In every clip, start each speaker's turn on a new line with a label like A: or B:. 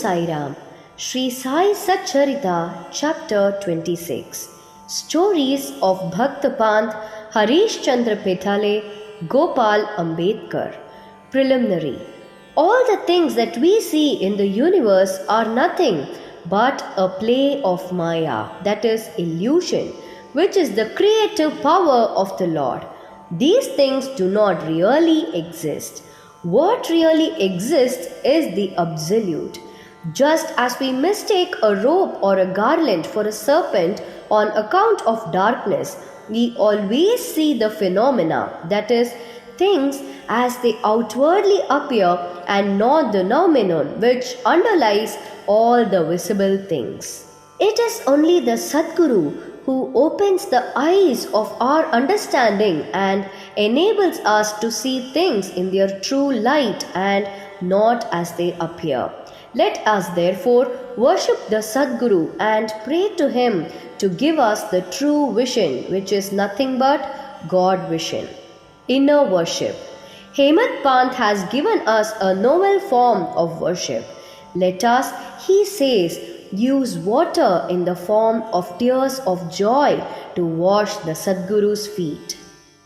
A: Sai Ram. Shri Sai Satcharitra, Chapter 26. Stories of Bhaktapant, Harish Chandra Petale, Gopal Ambedkar. Preliminary. All the things that we see in the universe are nothing but a play of Maya, that is, illusion, which is the creative power of the Lord. These things do not really exist. What really exists is the Absolute. Just as we mistake a rope or a garland for a serpent on account of darkness, we always see the phenomena, that is, things as they outwardly appear and not the phenomenon which underlies all the visible things. It is only the Sadguru who opens the eyes of our understanding and enables us to see things in their true light and not as they appear. Let us therefore worship the Sadguru and pray to him to give us the true vision, which is nothing but God vision. Inner worship. Hemadpant has given us a novel form of worship. Let us, he says, use water in the form of tears of joy to wash the Sadguru's feet.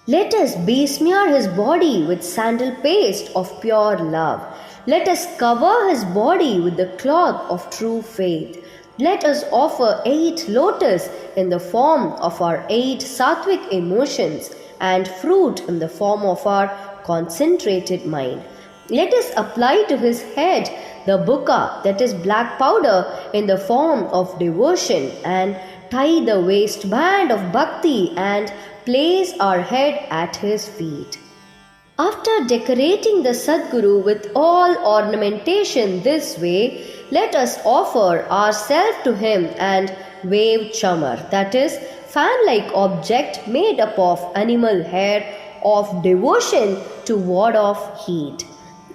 A: Let us besmear his body with sandal paste of pure love. Let us cover his body with the cloth of true faith. Let us offer 8 lotus in the form of our 8 sattvic emotions and fruit in the form of our concentrated mind. Let us apply to his head the buka, that is black powder, in the form of devotion, and tie the waistband of bhakti and place our head at his feet. After decorating the Sadguru with all ornamentation this way, let us offer ourselves to him and wave chamar, that is, fan-like object made up of animal hair of devotion to ward off heat.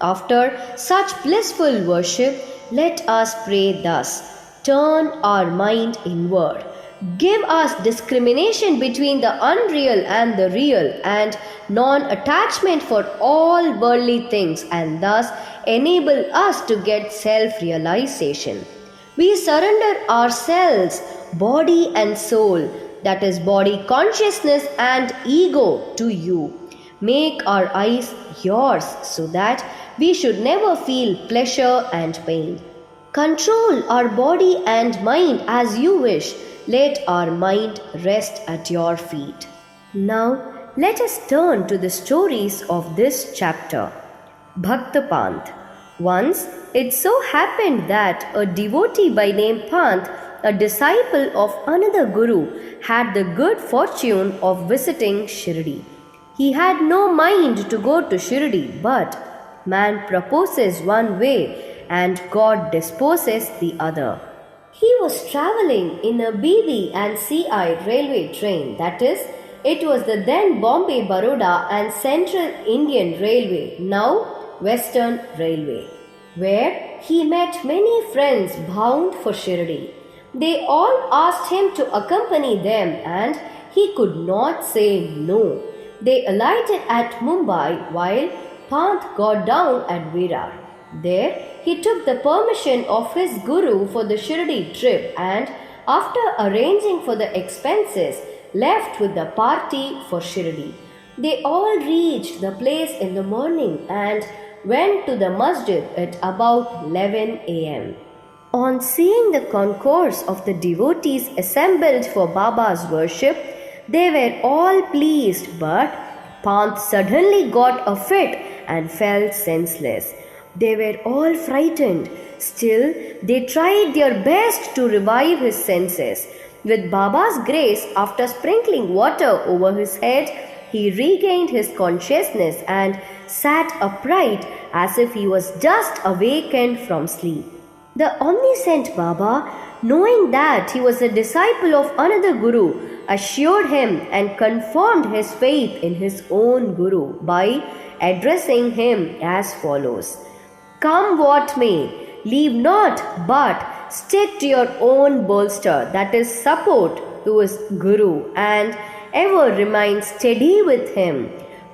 A: After such blissful worship, let us pray thus: turn our mind inward. Give us discrimination between the unreal and the real, and non-attachment for all worldly things, and thus enable us to get self-realization. We surrender ourselves, body and soul, that is body consciousness and ego, to you. Make our eyes yours so that we should never feel pleasure and pain. Control our body and mind as you wish. Let our mind rest at your feet. Now, let us turn to the stories of this chapter. Bhaktapant. Once, it so happened that a devotee by name Pant, a disciple of another guru, had the good fortune of visiting Shirdi. He had no mind to go to Shirdi, but man proposes one way and God disposes the other. He was travelling in a BB and CI railway train, that is, it was the then Bombay Baroda and Central Indian Railway, now Western Railway, where he met many friends bound for Shirdi. They all asked him to accompany them and he could not say no. They alighted at Mumbai while Pant got down at Virar. There he took the permission of his guru for the Shirdi trip and, after arranging for the expenses, left with the party for Shirdi. They all reached the place in the morning and went to the masjid at about 11 a.m. On seeing the concourse of the devotees assembled for Baba's worship, they were all pleased, but Pant suddenly got a fit and fell senseless. They were all frightened. Still, they tried their best to revive his senses. With Baba's grace, after sprinkling water over his head, he regained his consciousness and sat upright as if he was just awakened from sleep. The omniscient Baba, knowing that he was a disciple of another guru, assured him and confirmed his faith in his own guru by addressing him as follows: "Come what may, leave not but stick to your own bolster, that is support, who is Guru, and ever remain steady with him."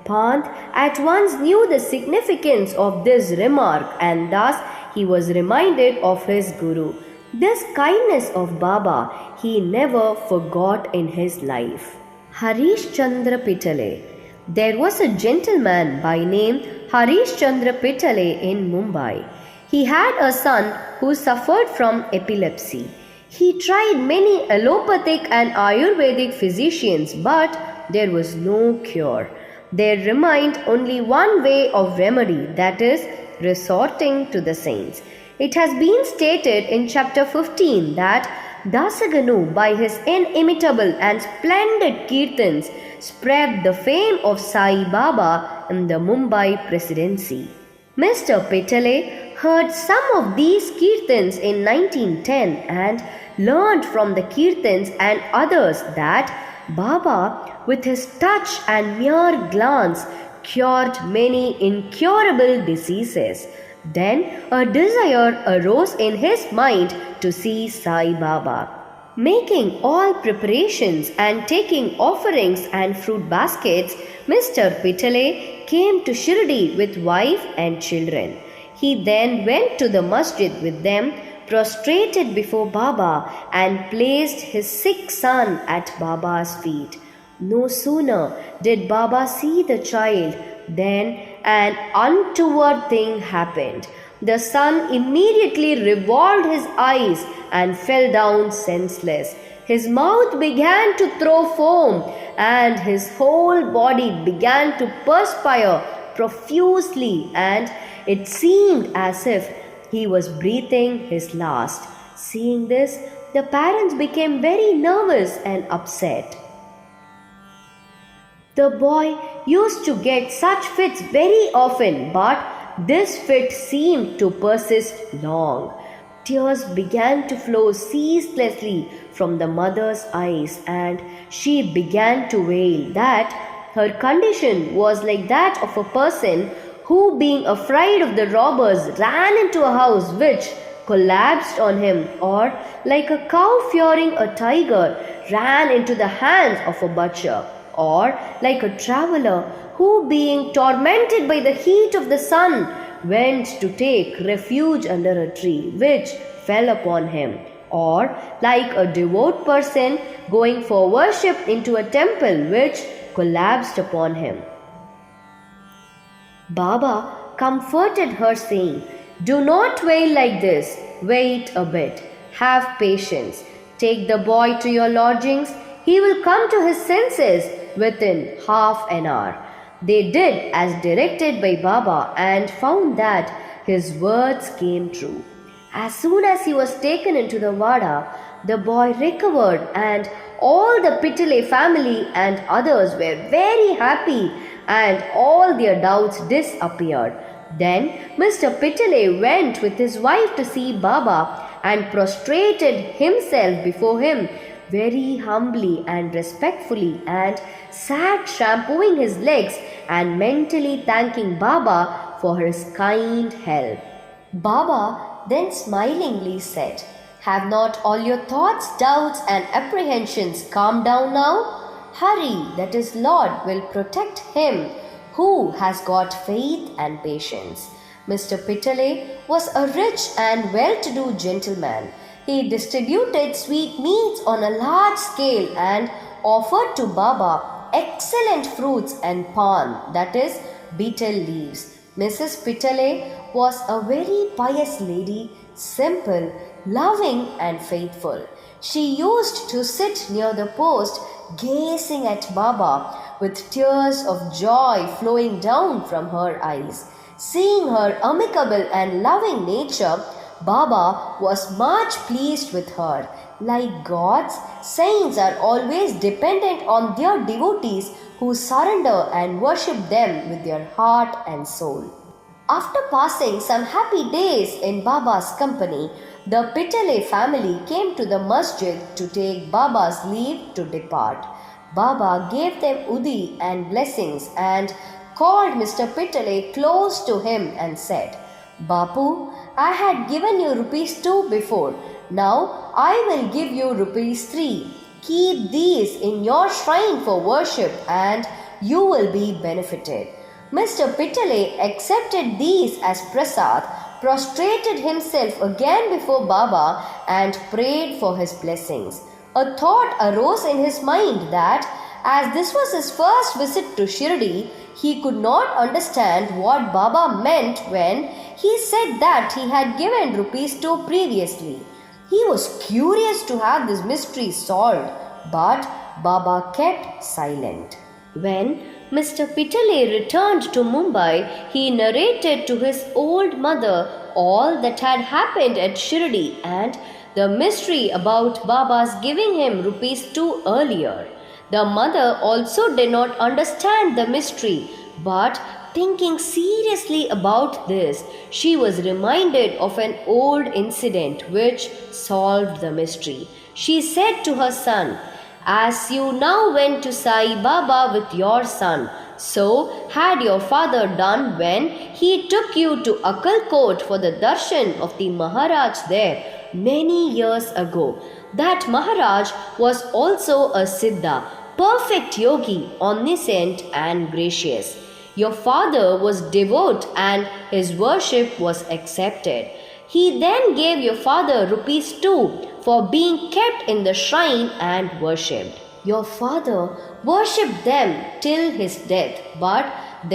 A: Pant at once knew the significance of this remark, and thus he was reminded of his Guru. This kindness of Baba he never forgot in his life. Harish Chandra Pitale. There was a gentleman by name Harish Chandra Pitale in Mumbai. He had a son who suffered from epilepsy. He tried many allopathic and Ayurvedic physicians, but there was no cure. There remained only one way of remedy, that is, resorting to the saints. It has been stated in chapter 15 that Dasaganu, by his inimitable and splendid kirtans, spread the fame of Sai Baba in the Mumbai presidency. Mr. Pitale heard some of these kirtans in 1910 and learned from the kirtans and others that Baba, with his touch and mere glance, cured many incurable diseases. Then a desire arose in his mind to see Sai Baba. Making all preparations and taking offerings and fruit baskets, Mr. Pitale came to Shirdi with wife and children. He then went to the masjid with them, prostrated before Baba, and placed his sick son at Baba's feet. No sooner did Baba see the child than an untoward thing happened. The son immediately revolved his eyes and fell down senseless. His mouth began to throw foam, and his whole body began to perspire profusely, and it seemed as if he was breathing his last. Seeing this, the parents became very nervous and upset. The boy used to get such fits very often, but this fit seemed to persist long. Tears began to flow ceaselessly from the mother's eyes, and she began to wail that her condition was like that of a person who, being afraid of the robbers, ran into a house which collapsed on him, or like a cow fearing a tiger, ran into the hands of a butcher, or like a traveler who, being tormented by the heat of the sun, went to take refuge under a tree which fell upon him, or like a devout person going for worship into a temple which collapsed upon him. Baba comforted her, saying, "Do not wail like this. Wait a bit. Have patience. Take the boy to your lodgings. He will come to his senses within half an hour." They did as directed by Baba and found that his words came true. As soon as he was taken into the Vada, the boy recovered, and all the Pitale family and others were very happy, and all their doubts disappeared. Then Mr. Pitale went with his wife to see Baba and prostrated himself before him very humbly and respectfully, and sat shampooing his legs and mentally thanking Baba for his kind help. Baba then smilingly said, "Have not all your thoughts, doubts and apprehensions calmed down now? Hurry, that is Lord, will protect him who has got faith and patience." Mr. Pitale was a rich and well-to-do gentleman. He distributed sweet meats on a large scale and offered to Baba excellent fruits and pan, that is, betel leaves. Mrs. Pitale was a very pious lady, simple, loving and faithful. She used to sit near the post gazing at Baba with tears of joy flowing down from her eyes. Seeing her amicable and loving nature, Baba was much pleased with her. Like gods, saints are always dependent on their devotees who surrender and worship them with their heart and soul. After passing some happy days in Baba's company, the Pitale family came to the masjid to take Baba's leave to depart. Baba gave them udi and blessings and called Mr. Pitale close to him and said, "Bapu, I had given you ₹2 before. Now I will give you ₹3. Keep these in your shrine for worship and you will be benefited." Mr. Pitale accepted these as prasad, prostrated himself again before Baba and prayed for his blessings. A thought arose in his mind that, as this was his first visit to Shirdi, he could not understand what Baba meant when he said that he had given rupees 2 previously. He was curious to have this mystery solved, but Baba kept silent. When Mr. Pitale returned to Mumbai, he narrated to his old mother all that had happened at Shirdi and the mystery about Baba's giving him rupees 2 earlier. The mother also did not understand the mystery, but thinking seriously about this, she was reminded of an old incident which solved the mystery. She said to her son, "As you now went to Sai Baba with your son, so had your father done when he took you to Akkalkot for the darshan of the Maharaj there many years ago. That Maharaj was also a Siddha, perfect yogi, omniscient and gracious. Your father was devout and his worship was accepted. He then gave your father rupees 2 for being kept in the shrine and worshipped. Your father worshipped them till his death, but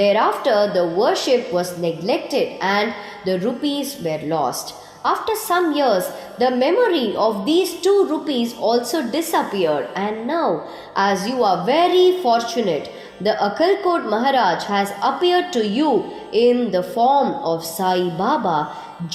A: thereafter the worship was neglected and the rupees were lost. After some years, the memory of these 2 rupees also disappeared, and now, as you are very fortunate, the Akkalkot Maharaj has appeared to you in the form of Sai Baba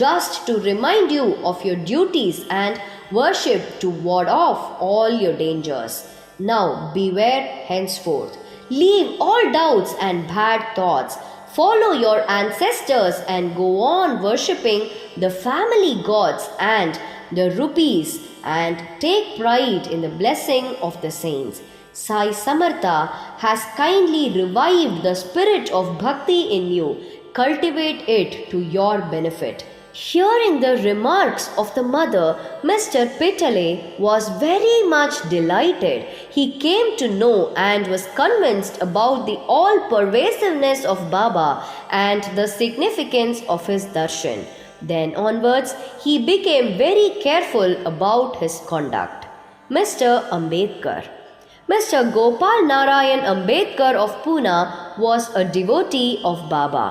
A: just to remind you of your duties and worship to ward off all your dangers. Now beware henceforth. Leave all doubts and bad thoughts. Follow your ancestors and go on worshipping the family gods and the rupees and take pride in the blessing of the saints. Sai Samartha has kindly revived the spirit of bhakti in you. Cultivate it to your benefit." Hearing the remarks of the mother, Mr. Pitale was very much delighted. He came to know and was convinced about the all-pervasiveness of Baba and the significance of his darshan. Then onwards, he became very careful about his conduct. Mr. Ambedkar. Mr. Gopal Narayan Ambedkar of Pune was a devotee of Baba.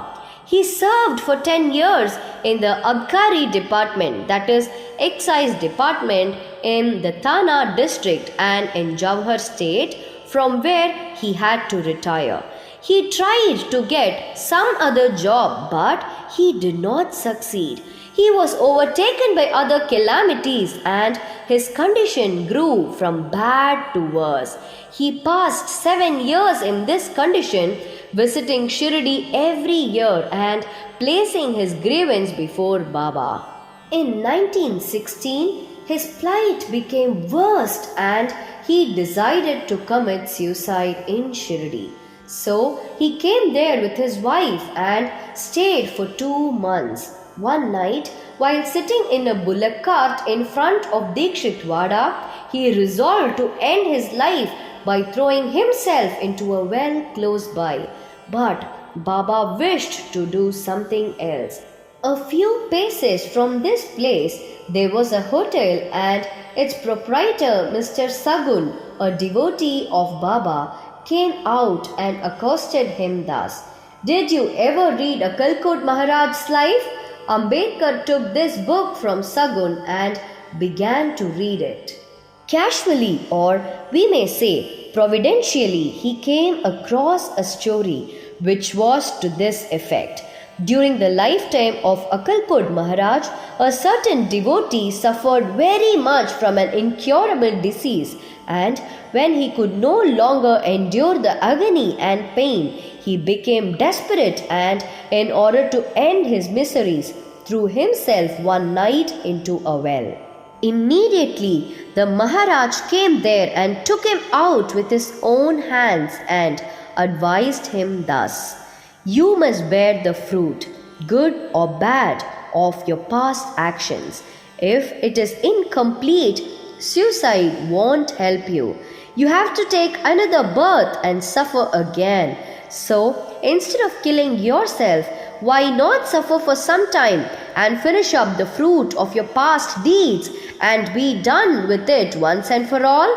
A: He served for 10 years in the Abkari department, that is, excise department in the Thana district and in Jawhar state, from where he had to retire. He tried to get some other job, but he did not succeed. He was overtaken by other calamities and his condition grew from bad to worse. He passed 7 years in this condition, visiting Shirdi every year and placing his grievance before Baba. In 1916, his plight became worse and he decided to commit suicide in Shirdi. So he came there with his wife and stayed for 2 months. One night, while sitting in a bullock cart in front of Dikshitwada, he resolved to end his life by throwing himself into a well close by. But Baba wished to do something else. A few paces from this place, there was a hotel and its proprietor, Mr. Sagun, a devotee of Baba, came out and accosted him thus. "Did you ever read Akkalkot Maharaj's life?" Ambedkar took this book from Sagun and began to read it. Casually, or we may say providentially, he came across a story which was to this effect. During the lifetime of Akkalkot Maharaj, a certain devotee suffered very much from an incurable disease, and when he could no longer endure the agony and pain, he became desperate and, in order to end his miseries, threw himself one night into a well. Immediately, the Maharaj came there and took him out with his own hands and advised him thus: "You must bear the fruit, good or bad, of your past actions. If it is incomplete, suicide won't help you. You have to take another birth and suffer again. So, instead of killing yourself, Why not suffer for some time and finish up the fruit of your past deeds and be done with it once and for all?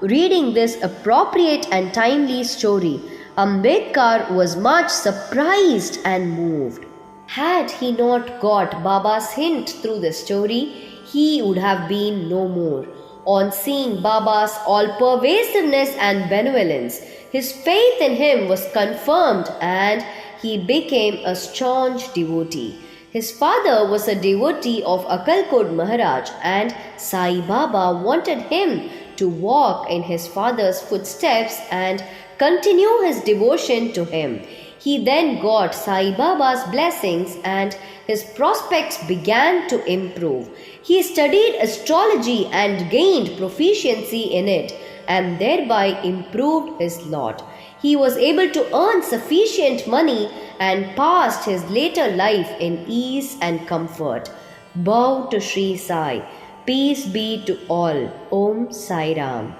A: Reading this appropriate and timely story, Ambedkar was much surprised and moved. Had he not got Baba's hint through the story, he would have been no more. On seeing Baba's all-pervasiveness and benevolence, his faith in him was confirmed and he became a staunch devotee. His father was a devotee of Akalkot Maharaj and Sai Baba wanted him to walk in his father's footsteps and continue his devotion to him. He then got Sai Baba's blessings and his prospects began to improve. He studied astrology and gained proficiency in it and thereby improved his lot. He was able to earn sufficient money and passed his later life in ease and comfort. Bow to Shri Sai. Peace be to all. Om Sai Ram.